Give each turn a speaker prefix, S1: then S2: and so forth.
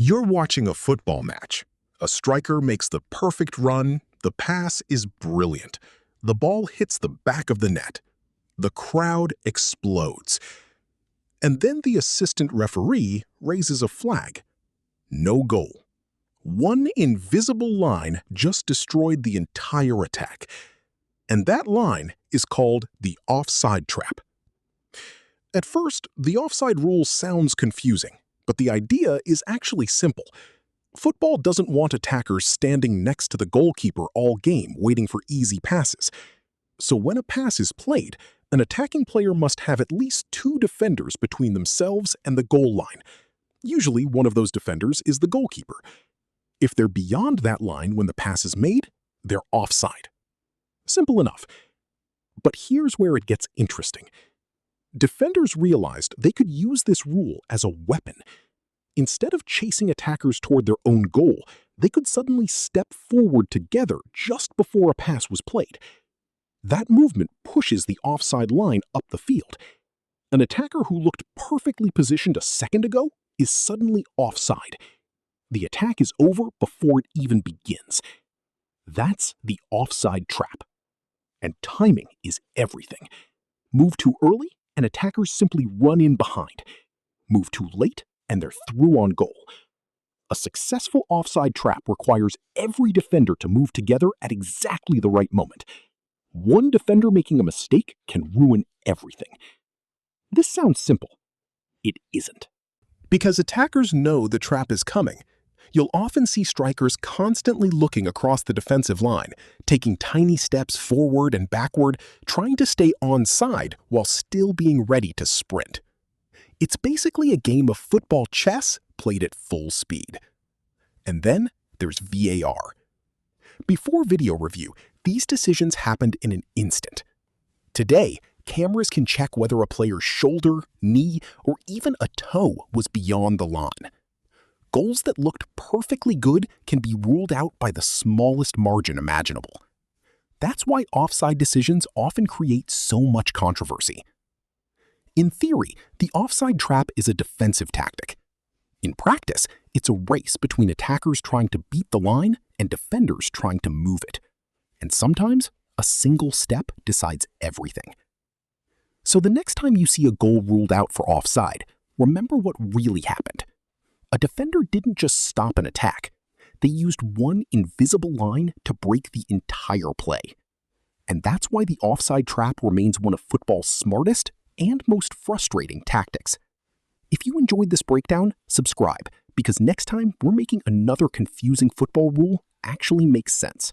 S1: You're watching a football match. A striker makes the perfect run. The pass is brilliant. The ball hits the back of the net. The crowd explodes. And then the assistant referee raises a flag. No goal. One invisible line just destroyed the entire attack. And that line is called the offside trap. At first, the offside rule sounds confusing, but the idea is actually simple. Football doesn't want attackers standing next to the goalkeeper all game waiting for easy passes. So when a pass is played, an attacking player must have at least two defenders between themselves and the goal line. Usually, one of those defenders is the goalkeeper. If they're beyond that line when the pass is made, they're offside. Simple enough. But here's where it gets interesting. Defenders realized they could use this rule as a weapon. Instead of chasing attackers toward their own goal, they could suddenly step forward together just before a pass was played. That movement pushes the offside line up the field. An attacker who looked perfectly positioned a second ago is suddenly offside. The attack is over before it even begins. That's the offside trap. And timing is everything. Move too early, and attackers simply run in behind. Move too late, and they're through on goal. A successful offside trap requires every defender to move together at exactly the right moment. One defender making a mistake can ruin everything. This sounds simple. It isn't. Because attackers know the trap is coming, you'll often see strikers constantly looking across the defensive line, taking tiny steps forward and backward, trying to stay onside while still being ready to sprint. It's basically a game of football chess played at full speed. And then there's VAR. Before video review, these decisions happened in an instant. Today, cameras can check whether a player's shoulder, knee, or even a toe was beyond the line. Goals that looked perfectly good can be ruled out by the smallest margin imaginable. That's why offside decisions often create so much controversy. In theory, the offside trap is a defensive tactic. In practice, it's a race between attackers trying to beat the line and defenders trying to move it. And sometimes, a single step decides everything. So the next time you see a goal ruled out for offside, remember what really happened. A defender didn't just stop an attack. They used one invisible line to break the entire play. And that's why the offside trap remains one of football's smartest and most frustrating tactics. If you enjoyed this breakdown, subscribe, because next time we're making another confusing football rule actually make sense.